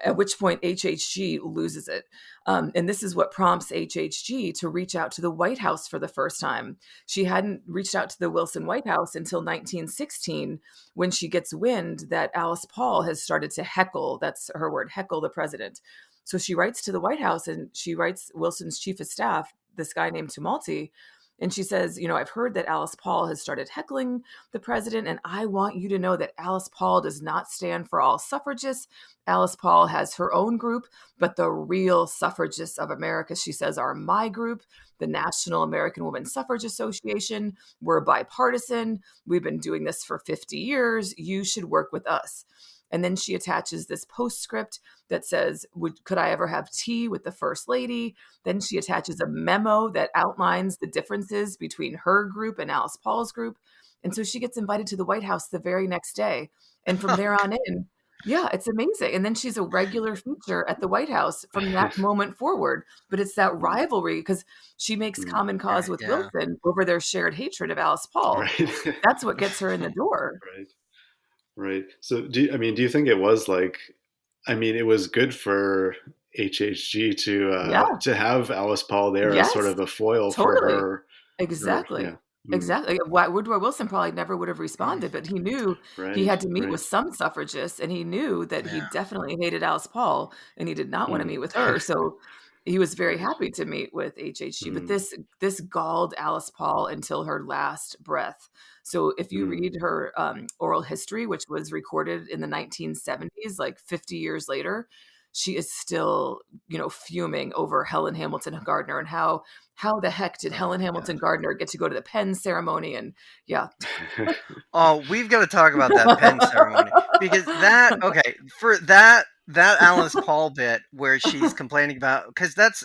at which point HHG loses it. And this is what prompts HHG to reach out to the White House for the first time. She hadn't reached out to the Wilson White House until 1916, when she gets wind that Alice Paul has started to heckle, that's her word, heckle the president. So she writes to the White House and she writes Wilson's chief of staff, this guy named Tumulty. And she says, I've heard that Alice Paul has started heckling the president, and I want you to know that Alice Paul does not stand for all suffragists. Alice Paul has her own group, but the real suffragists of America, she says, are my group, the National American Woman Suffrage Association. We're bipartisan. We've been doing this for 50 years. You should work with us. And then she attaches this postscript that says, could I ever have tea with the first lady? Then she attaches a memo that outlines the differences between her group and Alice Paul's group. And so she gets invited to the White House the very next day. And from there on in, yeah, it's amazing. And then she's a regular feature at the White House from that moment forward. But it's that rivalry because she makes common cause with Wilson over their shared hatred of Alice Paul. Right. That's what gets her in the door. Right. So do you think it was like, it was good for HHG to have Alice Paul there as sort of a foil for her. Exactly. Exactly. Woodrow Wilson probably never would have responded, but he knew he had to meet with some suffragists, and he knew that he definitely hated Alice Paul, and he did not want to meet with her. So he was very happy to meet with HHG, but this galled Alice Paul until her last breath. So if you read her oral history, which was recorded in the 1970s, like 50 years later, she is still, fuming over Helen Hamilton Gardner and how the heck did Helen Hamilton Gardner get to go to the Penn ceremony? And Oh, we've got to talk about that Penn ceremony because for that Alice Paul bit where she's complaining about, because that's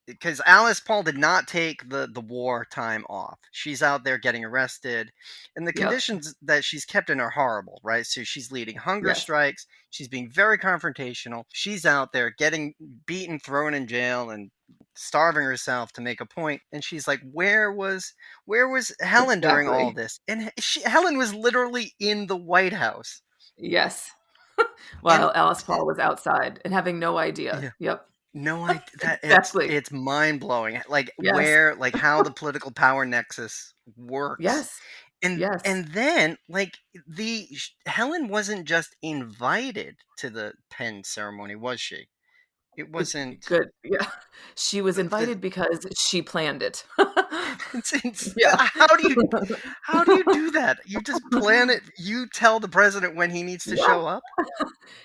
because Alice Paul did not take the war time off. She's out there getting arrested, and the conditions that she's kept in are horrible, right? So she's leading hunger strikes. She's being very confrontational. She's out there getting beaten, thrown in jail, and starving herself to make a point. And she's like, where was Helen during all this? And Helen was literally in the White House. Yes. While Alice Paul was outside and having no idea. Yep. No idea. Exactly. It's mind blowing. Like where, like how the political power nexus works. Yes. And then like Helen wasn't just invited to the Penn ceremony, was she? It wasn't good. Yeah, she was invited because she planned it. How do you do that? You just plan it. You tell the president when he needs to show up.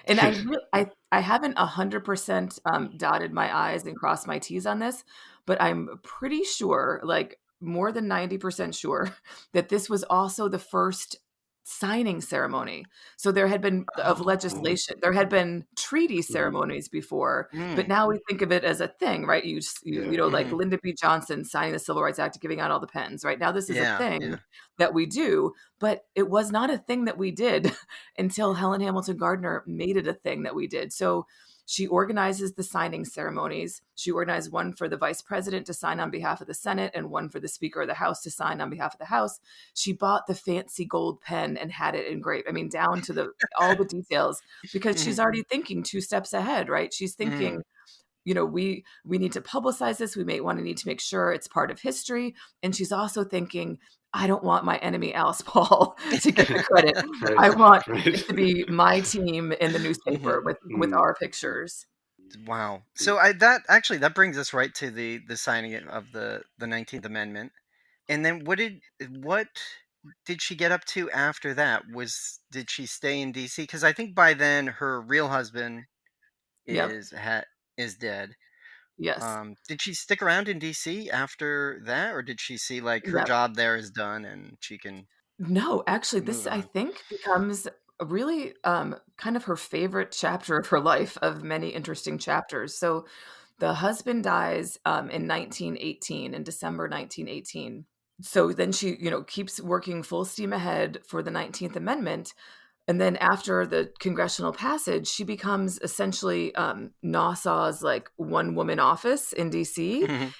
And I haven't 100% dotted my I's and crossed my T's on this, but I'm pretty sure, like more than 90% sure, that this was also the first signing ceremony. So there had been legislation. There had been treaty ceremonies before, but now we think of it as a thing, right? You like Lyndon B. Johnson signing the Civil Rights Act, giving out all the pens, right? Now this is a thing that we do, but it was not a thing that we did until Helen Hamilton Gardner made it a thing that we did. So She organizes the signing ceremonies. She organized one for the vice president to sign on behalf of the Senate and one for the Speaker of the House to sign on behalf of the House. She bought the fancy gold pen and had it engraved. I mean, down to all the details, because she's already thinking 2 steps ahead, right? She's thinking, we need to publicize this. We may need to make sure it's part of history. And she's also thinking, I don't want my enemy Alice Paul to get the credit. Right, I want right. it to be my team in the newspaper with our pictures. Wow. So that brings us right to the signing of the 19th Amendment. And then what did she get up to after that? Did she stay in DC? Because I think by then her real husband Yep. is dead. Yes. Did she stick around in DC after that, or did she see like her Yep. job there is done and she can? No, actually, this Move I on. think becomes a really kind of her favorite chapter of her life, of many interesting chapters. So the husband dies in 1918, in December 1918. So then she, keeps working full steam ahead for the 19th Amendment. And then after the congressional passage, she becomes essentially Nassau's like one woman office in DC,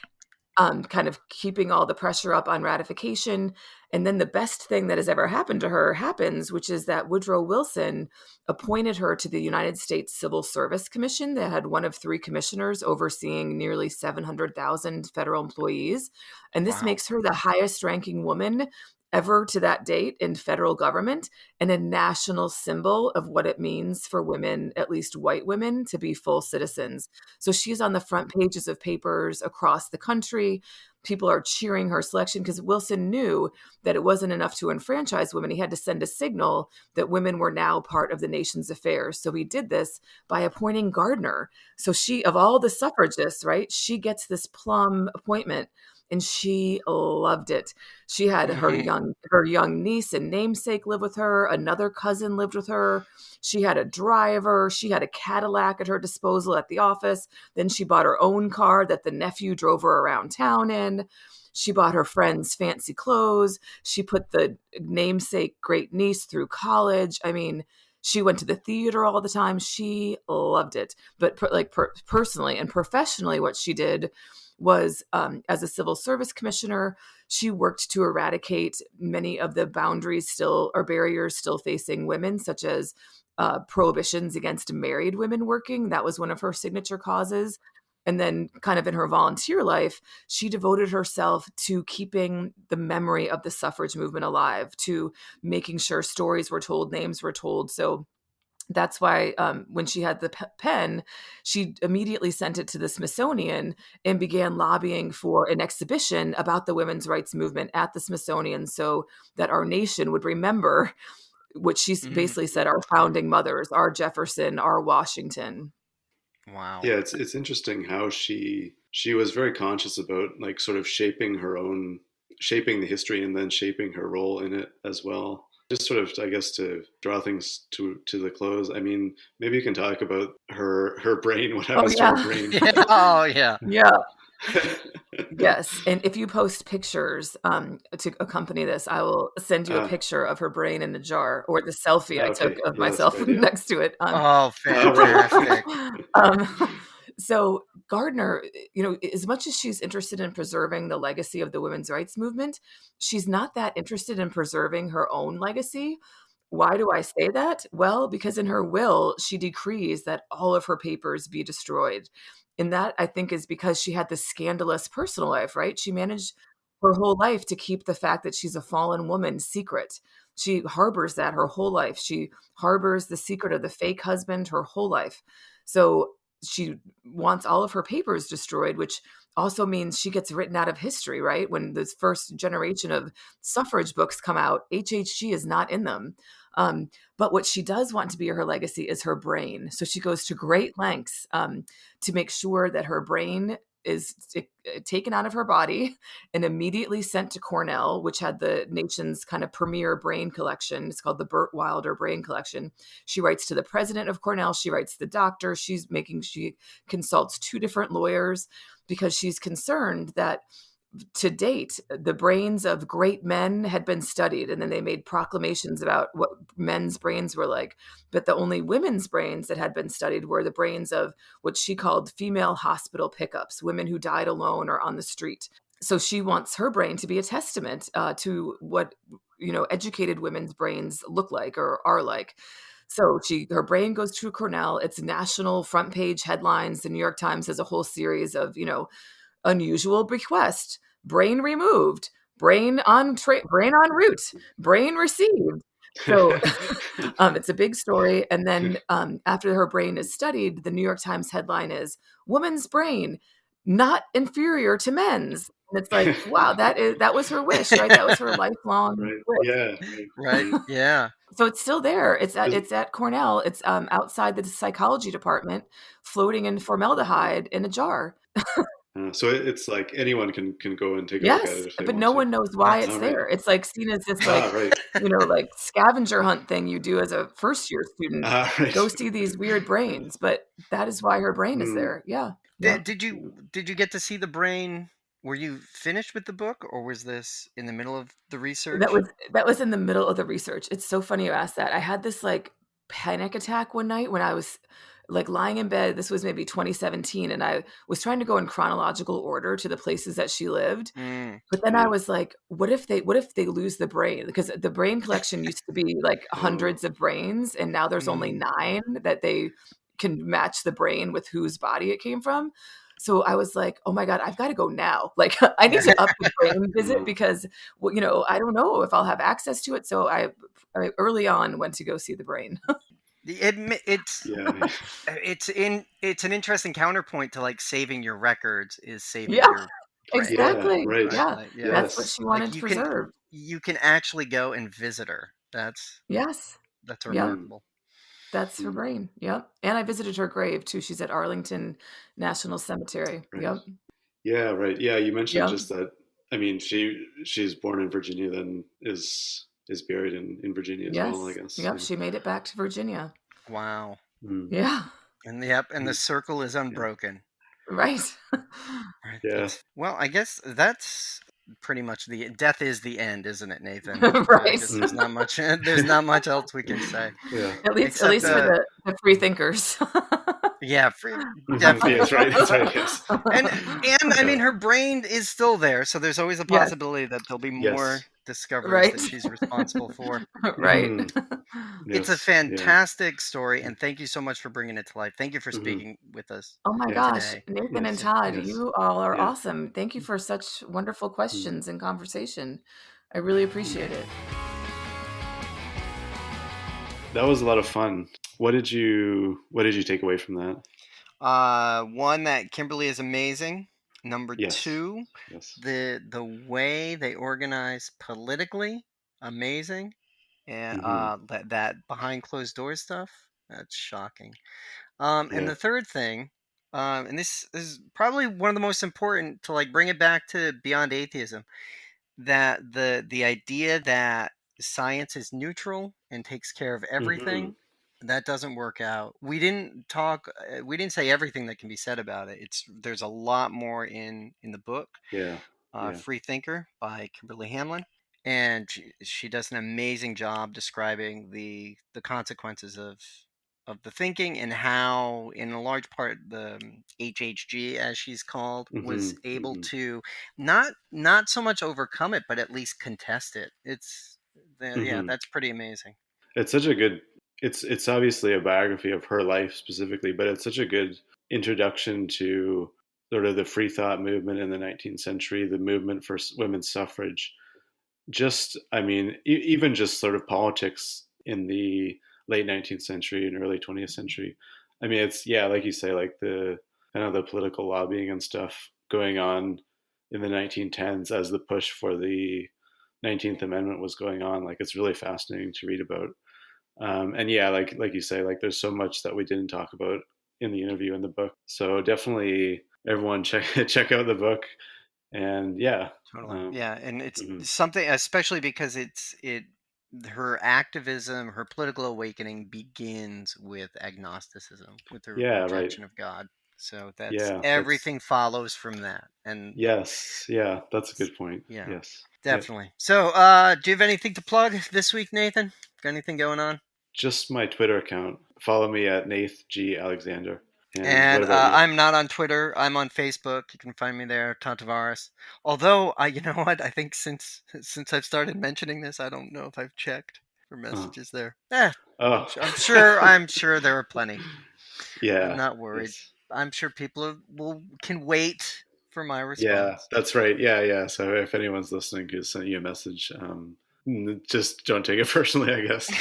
kind of keeping all the pressure up on ratification. And then the best thing that has ever happened to her happens, which is that Woodrow Wilson appointed her to the United States Civil Service Commission. They had one of 3 commissioners overseeing nearly 700,000 federal employees. And this Wow. makes her the highest ranking woman ever to that date in federal government, and a national symbol of what it means for women, at least white women, to be full citizens. So she's on the front pages of papers across the country. People are cheering her selection because Wilson knew that it wasn't enough to enfranchise women. He had to send a signal that women were now part of the nation's affairs. So he did this by appointing Gardner. So she, of all the suffragists, right, she gets this plum appointment. And she loved it. She had her young niece and namesake live with her. Another cousin lived with her. She had a driver. She had a Cadillac at her disposal at the office. Then she bought her own car that the nephew drove her around town in. She bought her friends fancy clothes. She put the namesake great niece through college. I mean, she went to the theater all the time. She loved it. But personally and professionally, what she did was, as a civil service commissioner, she worked to eradicate many of the barriers still facing women, such as prohibitions against married women working. That was one of her signature causes. And then kind of in her volunteer life, she devoted herself to keeping the memory of the suffrage movement alive, to making sure stories were told, names were told. So that's why when she had the pen, she immediately sent it to the Smithsonian and began lobbying for an exhibition about the women's rights movement at the Smithsonian, so that our nation would remember what she basically said, our founding mothers, our Jefferson, our Washington. Wow. Yeah, it's interesting how she was very conscious about like sort of shaping the history and then shaping her role in it as well. Just sort of, I guess, to draw things to the close. I mean, maybe you can talk about her brain. What happens to her brain? Oh yeah. Yeah. Yes. And if you post pictures to accompany this, I will send you a picture of her brain in a jar, or the selfie I took of myself next to it. Oh, fantastic. So Gardner, as much as she's interested in preserving the legacy of the women's rights movement, she's not that interested in preserving her own legacy. Why do I say that? Well, because in her will, she decrees that all of her papers be destroyed. And that, I think, is because she had this scandalous personal life, right? She managed her whole life to keep the fact that she's a fallen woman secret. She harbors that her whole life. She harbors the secret of the fake husband her whole life. So she wants all of her papers destroyed, which also means she gets written out of history, right? When this first generation of suffrage books come out, HHG is not in them. But what she does want to be her legacy is her brain. So she goes to great lengths to make sure that her brain is taken out of her body and immediately sent to Cornell, which had the nation's kind of premier brain collection. It's called the Burt Wilder Brain Collection. She writes to the president of Cornell. She writes to the doctor. She consults 2 different lawyers because she's concerned that to date, the brains of great men had been studied, and then they made proclamations about what men's brains were like. But the only women's brains that had been studied were the brains of what she called female hospital pickups, women who died alone or on the street. So she wants her brain to be a testament to what, educated women's brains look like or are like. So her brain goes to Cornell. It's national front page headlines. The New York Times has a whole series of, unusual bequest, brain removed, brain en route, brain received. So it's a big story. And then after her brain is studied, the New York Times headline is "Woman's Brain Not Inferior to Men's." And it's like, wow, that was her wish, right? That was her lifelong wish. Yeah. Right. Yeah. So it's still there. It's at Cornell. It's outside the psychology department, floating in formaldehyde in a jar. So it's like anyone can go and take a look at it if they but want no to. one knows why That's it's right. there. It's like seen as this like scavenger hunt thing you do as a first year student. Right. Go see these weird brains, but that is why her brain is there. Yeah. Did you get to see the brain? Were you finished with the book, or was this in the middle of the research? That was in the middle of the research. It's so funny you asked that. I had this like panic attack one night when I was like lying in bed. This was maybe 2017, and I was trying to go in chronological order to the places that she lived. But then I was like, what if they lose the brain? Because the brain collection used to be like hundreds of brains, and now there's only 9 that they can match the brain with whose body it came from. So I was like, oh my God, I've got to go now. Like I need to up the brain visit because, I don't know if I'll have access to it. So I early on went to go see the brain. It's an interesting counterpoint to like saving your records is saving your brain. Exactly. Right. Yeah. That's what she wanted to preserve. You can actually go and visit her. That's remarkable. That's her brain. Yep. And I visited her grave too. She's at Arlington National Cemetery. Right. Yep. Yeah, right. Yeah, you mentioned just that. I mean, she's born in Virginia, then is buried in Virginia as well, I guess. Yep. She made it back to Virginia. Wow. Yeah. And the circle is unbroken. Right. Yeah. Well, I guess that's pretty much death is the end, isn't it, Nathan? Right. There's not much. There's not much else we can say. Yeah. At least for the free thinkers. Yeah, definitely. That's right. Yes. And I mean, her brain is still there, so there's always a possibility that there'll be more discoveries that she's responsible for. Right. It's a fantastic story, and thank you so much for bringing it to life. Thank you for speaking with us. Oh my gosh, today. Nathan and Todd, you all are awesome. Thank you for such wonderful questions and conversation. I really appreciate it. That was a lot of fun. What did you take away from that? One, that Kimberly is amazing. Number 2, the way they organize politically, amazing. And that behind closed doors stuff, that's shocking. And the third thing, and this is probably one of the most important to like bring it back to beyond atheism, that the idea that science is neutral and takes care of everything, that doesn't work out. We didn't say everything that can be said about it. There's a lot more in the book. Free Thinker by Kimberly Hamlin, and she does an amazing job describing the consequences of the thinking and how, in a large part, the HHG, as she's called, was able to not so much overcome it, but at least contest it. That's pretty amazing. It's such a good. It's obviously a biography of her life specifically, but it's such a good introduction to sort of the free thought movement in the 19th century, the movement for women's suffrage. Just, I mean, even just sort of politics in the late 19th century and early 20th century. I mean, it's, like you say, like the kind of the political lobbying and stuff going on in the 1910s as the push for the 19th Amendment was going on. Like, it's really fascinating to read about. And like you say, like there's so much that we didn't talk about in the interview in the book. So definitely everyone check out the book. And totally. And it's something, especially because her activism, her political awakening begins with agnosticism, with her rejection of God. So that's Yeah, everything follows from that. And yes, yeah, that's a good point. yeah, Yes, definitely. So, do you have anything to plug this week, Nathan? Got anything going on? just my Twitter account. Follow me at Nath G Alexander. And what And about you? I'm not on Twitter. I'm on Facebook. You can find me there, Todd Tavares. Although, you know what? I think since I've started mentioning this, I don't know if I've checked for messages there. Oh, I'm sure there are plenty. I'm yeah, not worried. yes. I'm sure people can wait for my Yeah, response. that's right. Yeah. So if anyone's listening who sent you a message, just don't take it personally, I guess.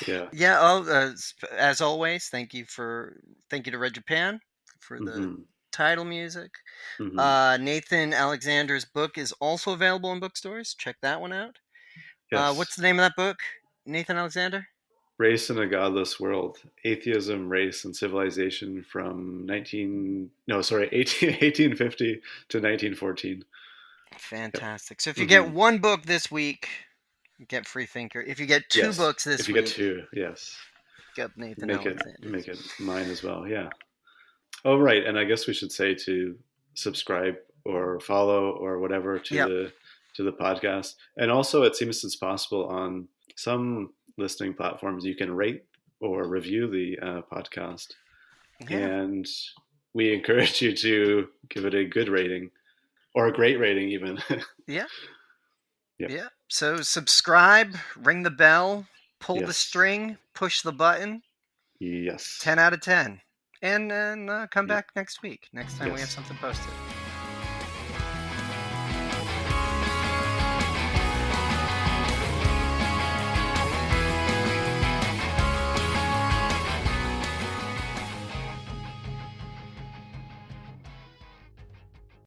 Yeah. Yeah. Oh, as always, thank you to Red Japan for the Hmm. title music. Hmm. Nathan Alexander's book is also available in bookstores. Check that one out. What's Yes. the name of that book, Nathan Alexander? Race in a Godless World: Atheism, Race, and Civilization from 1850 to 1914. Yep. Fantastic. So if you get Hmm. one book this week, you get Free Thinker. If you get two Yes. books this If you get week, two, yes. get Nathan Make it Alexander's. make it mine as well. Yeah. Oh, right. And I guess we should say to subscribe or follow or whatever Yep. to the podcast. And also, it seems it's possible on some listening platforms you can rate or review the podcast. Yeah. And we encourage you to give it a good rating or a great rating, even. Yeah. Yep. Yeah. So subscribe, ring the bell, pull the Yes. string, push the button. Yes. 10 out of 10. And then come Yep. back next week. Next time we have Yes. something posted.